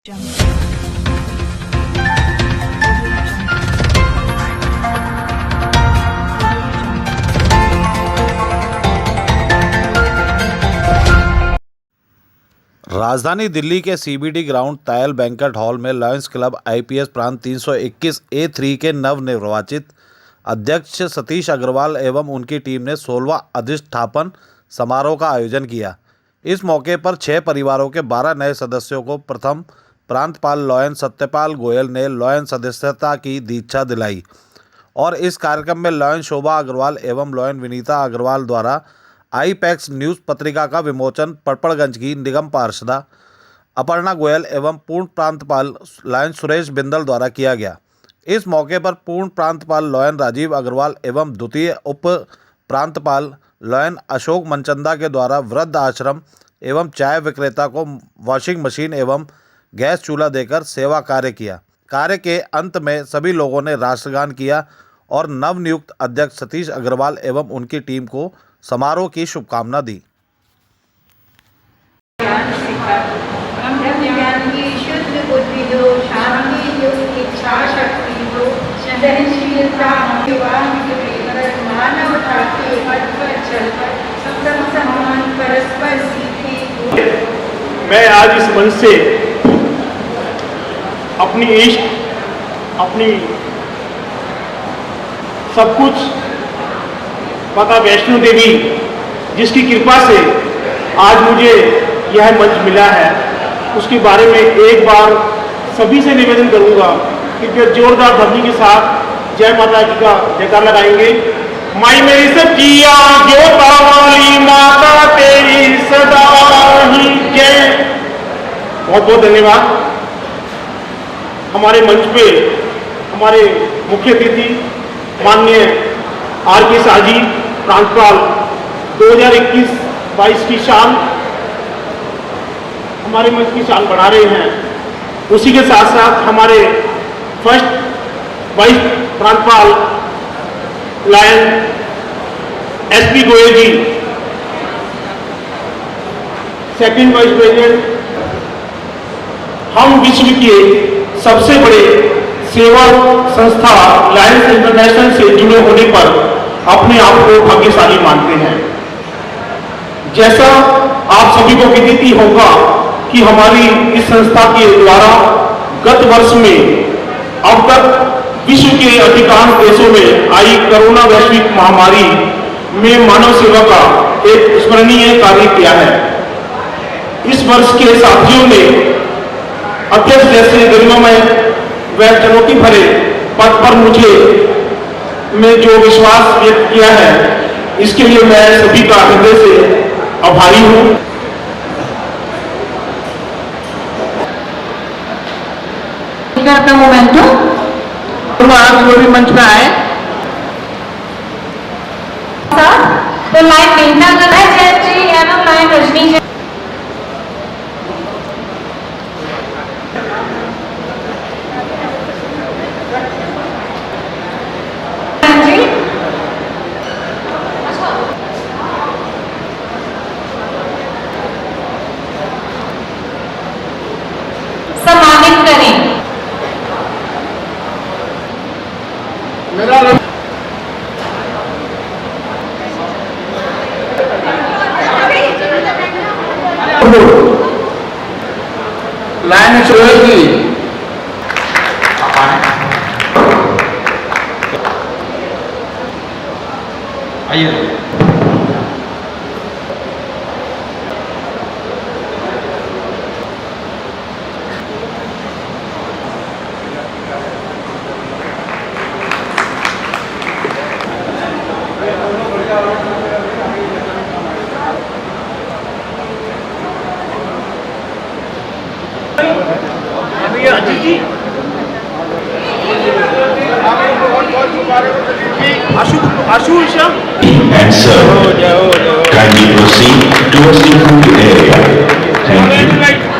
राजधानी दिल्ली के CBD ground Tayal banquet hall में लायंस क्लब आईपीएस प्रांत 321A3 के नवनिर्वाचित अध्यक्ष सतीश अग्रवाल एवं उनकी टीम ने 16वां अधिष्ठापन समारोह का आयोजन किया। इस मौके पर 6 परिवारों के 12 नए सदस्यों को प्रथम प्रांतपाल लॉयन सत्यपाल गोयल ने लॉयन सदस्यता की दीक्षा दिलाई और इस कार्यक्रम में लॉयन शोभा अग्रवाल एवं लॉयन विनीता अग्रवाल द्वारा आईपैक्स न्यूज़ पत्रिका का विमोचन पड़पड़गंज की निगम पार्षदा अपर्णा गोयल एवं पूर्ण प्रांतपाल लॉयन सुरेश बिंदल द्वारा किया गया। इस मौके पर पूर्ण प्रांतपाल लॉयन राजीव अग्रवाल एवं द्वितीय उप प्रांतपाल लॉयन अशोक मनचंदा के द्वारा वृद्ध आश्रम एवं चाय विक्रेता को वॉशिंग मशीन एवं गैस चूल्हा देकर सेवा कार्य किया। कार्य के अंत में सभी लोगों ने राष्ट्रगान किया और नवनियुक्त अध्यक्ष सतीश अग्रवाल एवं उनकी टीम को समारोह की शुभकामना दी। ज्ञान की शुद्ध बुद्धि दो, शांति दो, इच्छा शक्ति दो, सहनशीलता, मानवता के पथ पर चलकर सब समान परस्पर सीखे। मैं आज इस मंच से अपनी इष्ट, अपनी सब कुछ माता वैष्णो देवी जिसकी कृपा से आज मुझे यह मंच मिला है, उसके बारे में एक बार सभी से निवेदन करूंगा कि फिर जोरदार ध्वनि के साथ जय माता की का जयकार लगाएंगे। माई मेरी सचिया ज्योता वाली माता तेरी सदा ही जय। बहुत बहुत धन्यवाद। हमारे मंच पे हमारे मुख्य अतिथि माननीय आर.के. शाह जी प्रांतपाल 2021-22 की शान हमारे मंच की शान बढ़ा रहे हैं। उसी के साथ साथ हमारे फर्स्ट वाइस प्रांतपाल lion S P. Goyal ji, second vice president, हम विश्व के सबसे बड़े सेवा संस्था लायंस इंटरनेशनल से जुड़े होने पर अपने आप को भाग्यशाली मानते हैं। जैसा आप सभी को विदित ही होगा कि हमारी इस संस्था के द्वारा गत वर्ष में अब तक विश्व के अधिकांश देशों में आई कोरोना वैश्विक महामारी में मानव सेवा का एक स्मरणीय कार्य किया है। इस वर्ष के साथियों ने अध्यक्ष जैसे गरिमामय व चुनौती भरे पद पर मुझे में जो विश्वास व्यक्त किया है, इसके लिए मैं सभी का हृदय से आभारी हूं। का मोमेंटम भी मंच पे आए तो लाइन मेहनत कर रहा है जी एवं लाइन रजनी जी। सम्मानित करें लाइन सोहेल जी। आइए And sir, kindly proceed towards the food area. Thank you.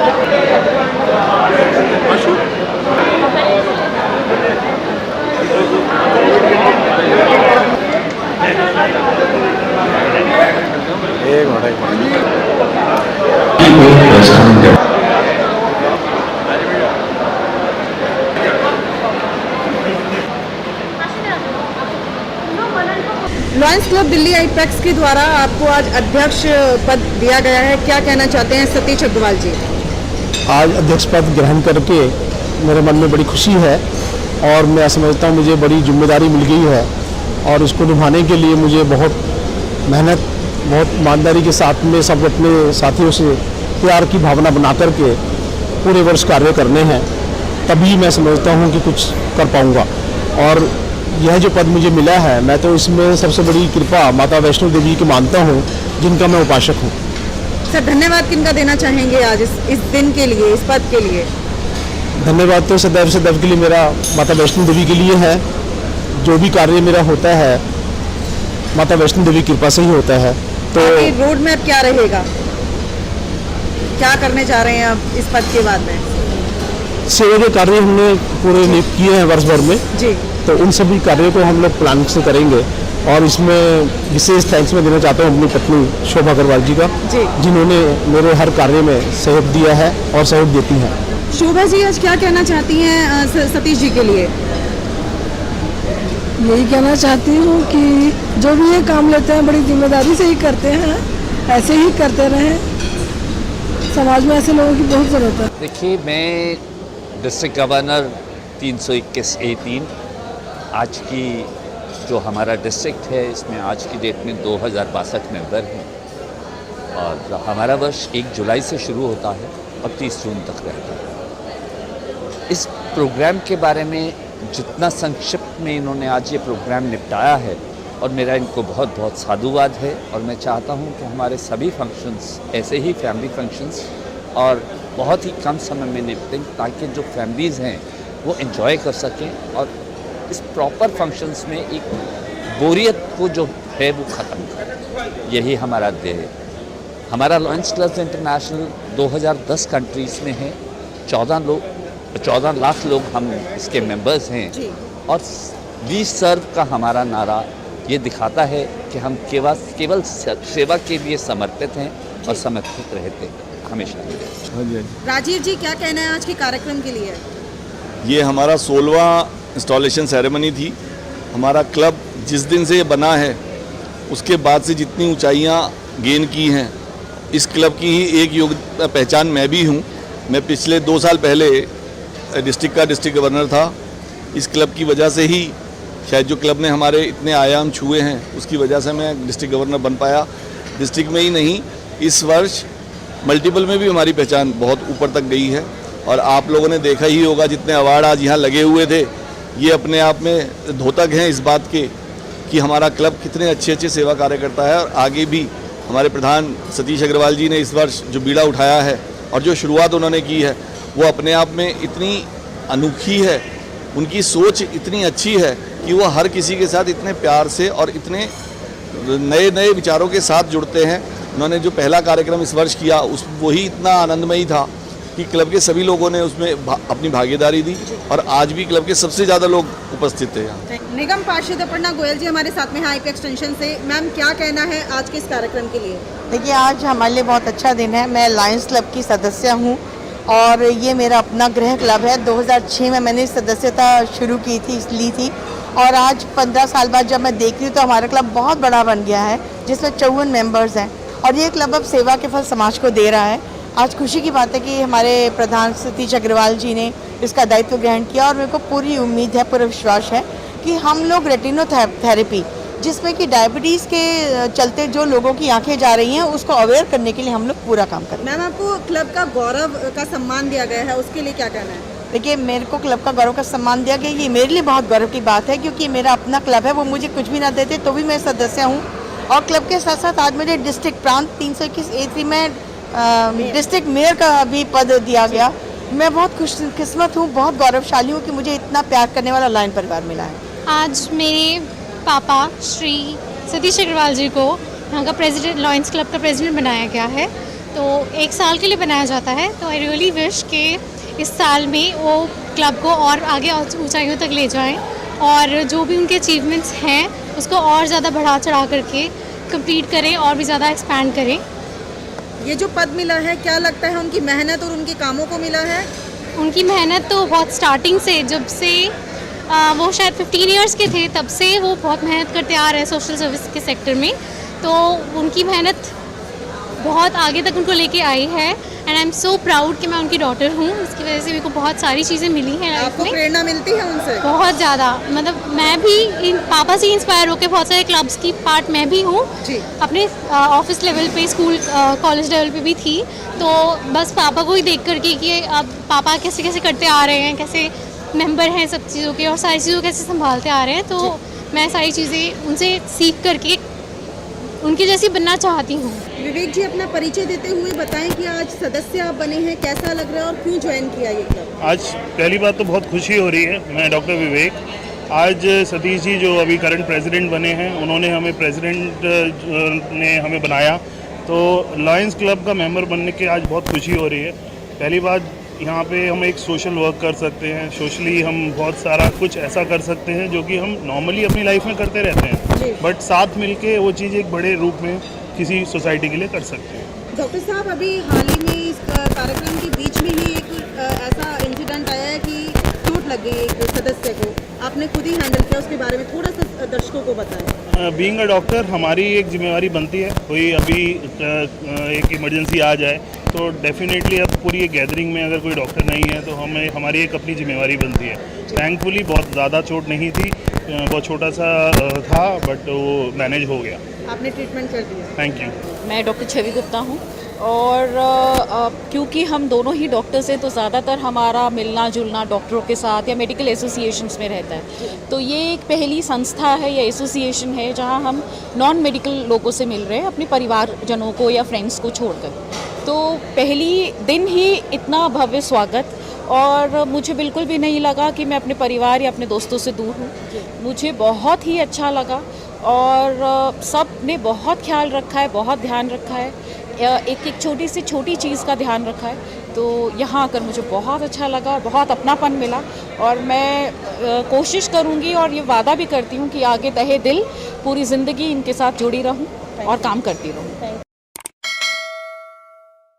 एक minute Press counter. Lions club Delhi आईपैक्स के द्वारा आपको आज अध्यक्ष पद दिया गया है, क्या कहना चाहते हैं सतीश अग्रवाल जी? आज अध्यक्ष पद ग्रहण करके मेरे मन में बड़ी खुशी है और मैं समझता हूँ मुझे बड़ी जिम्मेदारी मिल गई है और उसको निभाने के लिए मुझे बहुत मेहनत, बहुत ईमानदारी के साथ में सब अपने साथियों से प्यार की भावना बना करके पूरे वर्ष कार्य करने हैं, तभी मैं समझता हूँ कि कुछ कर पाऊँगा। और यह जो पद मुझे मिला है, मैं तो इसमें सबसे बड़ी कृपा माता वैष्णो देवी की मानता हूँ, जिनका मैं उपासक हूँ। सर धन्यवाद किनका देना चाहेंगे आज इस दिन के लिए, इस पद के लिए? धन्यवाद तो सदैव सदैव के लिए मेरा माता वैष्णो देवी के लिए है। जो भी कार्य मेरा होता है माता वैष्णो देवी की कृपा से ही होता है। तो रोड मैप क्या रहेगा, क्या करने जा रहे हैं आप इस पद के बाद में? सेवा के कार्य हमने पूरे किए हैं वर्ष भर में जी, तो उन सभी कार्यों को हम लोग प्लान से करेंगे और इसमें विशेष थैंक्स मैं देना चाहता हूँ अपनी पत्नी शोभा अग्रवाल जी का, जिन्होंने मेरे हर कार्य में सहयोग दिया है और सहयोग देती हैं। शोभा जी आज क्या कहना चाहती हैं सतीश जी के लिए? यही कहना चाहती हूँ कि जो भी ये काम लेते हैं बड़ी जिम्मेदारी से ही करते हैं, ऐसे ही करते रहें, समाज में ऐसे लोगों की बहुत ज़रूरत है। देखिए, मैं डिस्ट्रिक्ट गवर्नर 321A3 आज की जो हमारा डिस्ट्रिक्ट है, इसमें आज की डेट में 2062 मेंबर हैं और हमारा वर्ष 1 जुलाई से शुरू होता है और 30 जून तक रहता है। इस प्रोग्राम के बारे में जितना संक्षिप्त में इन्होंने आज ये प्रोग्राम निपटाया है और मेरा इनको बहुत बहुत साधुवाद है और मैं चाहता हूँ कि हमारे सभी फंक्शंस ऐसे ही फैमिली फंक्शंस और बहुत ही कम समय में निपटें ताकि जो फैमिलीज़ हैं वो एंजॉय कर सकें और इस प्रॉपर फंक्शंस में एक बोरियत को जो है वो ख़त्म करें। यही हमारा ध्येय है। हमारा लॉयंस क्लब इंटरनेशनल 2010 कंट्रीज़ में है, 14 लाख लोग हम इसके मेंबर्स हैं और वी सर्व का हमारा नारा ये दिखाता है कि हम केवल सेवा के लिए समर्पित हैं और समर्पित रहते हैं हमेशा। राजीव जी क्या कहना है आज के कार्यक्रम के लिए? ये हमारा 16वां इंस्टॉलेशन सेरेमनी थी। हमारा क्लब जिस दिन से ये बना है उसके बाद से जितनी ऊंचाइयां गेन की हैं, इस क्लब की ही एक पहचान मैं भी हूं। मैं पिछले 2 साल पहले डिस्ट्रिक्ट गवर्नर था। इस क्लब की वजह से ही शायद जो क्लब ने हमारे इतने आयाम छुए हैं उसकी वजह से मैं डिस्ट्रिक्ट गवर्नर बन पाया। डिस्ट्रिक्ट में ही नहीं, इस वर्ष मल्टीपल में भी हमारी पहचान बहुत ऊपर तक गई है और आप लोगों ने देखा ही होगा जितने अवार्ड आज यहाँ लगे हुए थे, ये अपने आप में द्योतक हैं इस बात के कि हमारा क्लब कितने अच्छे सेवा कार्य करता है। और आगे भी हमारे प्रधान सतीश अग्रवाल जी ने इस वर्ष जो बीड़ा उठाया है और जो शुरुआत उन्होंने की है वो अपने आप में इतनी अनोखी है, उनकी सोच इतनी अच्छी है कि वो हर किसी के साथ इतने प्यार से और इतने नए नए विचारों के साथ जुड़ते हैं। उन्होंने जो पहला कार्यक्रम इस वर्ष किया उस वही इतना आनंदमयी था कि क्लब के सभी लोगों ने उसमें अपनी भागीदारी दी और आज भी क्लब के सबसे ज़्यादा लोग उपस्थित थे यहाँ। निगम पार्षद अपर्णा गोयल जी हमारे साथ में है आईपी एक्सटेंशन से। मैम क्या कहना है आज के इस कार्यक्रम के लिए? देखिए, आज हमारे लिए बहुत अच्छा दिन है। मैं लायंस क्लब की सदस्य हूँ और ये मेरा अपना गृह क्लब है। 2006 में मैंने सदस्यता शुरू ली थी और आज 15 साल बाद जब मैं देख रही हूँ तो हमारा क्लब बहुत बड़ा बन गया है जिसमें 54 मेंबर्स हैं और ये क्लब अब सेवा के फल समाज को दे रहा है। आज खुशी की बात है कि हमारे प्रधान सतीश अग्रवाल जी ने इसका दायित्व ग्रहण किया और मेरे को पूरी उम्मीद है, पूरा विश्वास है कि हम लोग रेटिनोथेरेपी जिसमें कि डायबिटीज़ के चलते जो लोगों की आंखें जा रही हैं उसको अवेयर करने के लिए हम लोग पूरा काम करें। मैम आपको क्लब का गौरव का सम्मान दिया गया है, उसके लिए क्या कहना है? देखिए, मेरे को क्लब का गौरव का सम्मान दिया गया, ये मेरे लिए बहुत गौरव की बात है क्योंकि मेरा अपना क्लब है। वो मुझे कुछ भी ना देते तो भी मैं सदस्य हूँ और क्लब के साथ साथ आज मुझे डिस्ट्रिक्ट प्रांत 321A3 में डिस्ट्रिक्ट मेयर का भी पद दिया गया। मैं बहुत खुशकिस्मत हूँ, बहुत गौरवशाली हूँ कि मुझे इतना प्यार करने वाला लायन परिवार मिला है। आज मेरे पापा श्री सतीश अग्रवाल जी को यहाँ का प्रेसिडेंट, लॉयंस क्लब का प्रेसिडेंट बनाया गया है तो 1 साल के लिए बनाया जाता है। तो आई रियली विश कि इस साल में वो क्लब को और आगे ऊंचाइयों तक ले जाएं और जो भी उनके अचीवमेंट्स हैं उसको और ज़्यादा बढ़ा चढ़ा करके कंप्लीट करें और भी ज़्यादा एक्सपैंड करें। ये जो पद मिला है, क्या लगता है उनकी मेहनत और उनके कामों को मिला है? उनकी मेहनत तो बहुत स्टार्टिंग से, जब से वो शायद 15 इयर्स के थे तब से वो बहुत मेहनत करते आ रहे हैं सोशल सर्विस के सेक्टर में। तो उनकी मेहनत बहुत आगे तक उनको लेके आई है and I am so proud कि मैं उनकी डॉटर हूँ। इसकी वजह से मेरे को बहुत सारी चीज़ें मिली हैं लाइफ आपको में। प्रेरणा मिलती है उनसे? बहुत ज़्यादा, मतलब मैं भी पापा से इंस्पायर होकर बहुत सारे क्लब्स की पार्ट मैं भी हूँ। अपने ऑफिस लेवल पे, स्कूल कॉलेज लेवल पे भी थी। तो बस पापा को ही देख करके कि अब पापा कैसे कैसे करते आ रहे हैं, कैसे मेंबर हैं सब चीज़ों के और सारी चीज़ों कैसे संभालते आ रहे हैं, तो मैं सारी चीज़ें उनसे सीख करके उनकी जैसी बनना चाहती हूँ। विवेक जी, अपना परिचय देते हुए बताएं कि आज सदस्य आप बने हैं, कैसा लग रहा है और क्यों ज्वाइन किया ये क्लब? आज पहली बात तो बहुत खुशी हो रही है। मैं डॉक्टर विवेक, आज सतीश जी जो अभी करंट प्रेसिडेंट बने हैं, उन्होंने हमें प्रेसिडेंट ने हमें बनाया, तो लायंस क्लब का मेंबर बनने के आज बहुत खुशी हो रही है। पहली बात, यहाँ पे हम एक सोशल वर्क कर सकते हैं, सोशली हम बहुत सारा कुछ ऐसा कर सकते हैं जो कि हम नॉर्मली अपनी लाइफ में करते रहते हैं, बट साथ मिलके वो चीज़ एक बड़े रूप में किसी सोसाइटी के लिए कर सकते हैं। डॉक्टर साहब, अभी हाल ही में इस कार्यक्रम के बीच में ही एक ऐसा इंसिडेंट आया है कि चोट लग गई एक सदस्य को, आपने खुद ही हैंडल किया, उसके बारे में थोड़ा सा दर्शकों को बताएं। बीइंग अ डॉक्टर हमारी एक जिम्मेवारी बनती है, कोई अभी एक इमरजेंसी आ जाए तो डेफिनेटली अब पूरी एक गैदरिंग में अगर कोई डॉक्टर नहीं है तो हमारी एक अपनी जिम्मेवारी बनती है। थैंकफुली बहुत ज़्यादा चोट नहीं थी, बहुत छोटा सा था, बट वो मैनेज हो गया। आपने ट्रीटमेंट कर दिया? Thank you. मैं डॉक्टर छवि गुप्ता हूँ और क्योंकि हम दोनों ही डॉक्टर्स हैं तो ज़्यादातर हमारा मिलना जुलना डॉक्टरों के साथ या मेडिकल एसोसिएशंस में रहता है। तो ये एक पहली संस्था है या एसोसिएशन है जहाँ हम नॉन मेडिकल लोगों से मिल रहे हैं, अपने परिवारजनों को या फ्रेंड्स को छोड़कर। तो पहली दिन ही इतना भव्य स्वागत, और मुझे बिल्कुल भी नहीं लगा कि मैं अपने परिवार या अपने दोस्तों से दूर हूँ। मुझे बहुत ही अच्छा लगा और सब ने बहुत ख्याल रखा है, बहुत ध्यान रखा है, एक एक छोटी से छोटी चीज़ का ध्यान रखा है। तो यहाँ आकर मुझे बहुत अच्छा लगा, बहुत अपनापन मिला और मैं कोशिश करूँगी और ये वादा भी करती हूँ कि आगे तहे दिल पूरी ज़िंदगी इनके साथ जुड़ी रहूँ और काम करती रहूँ।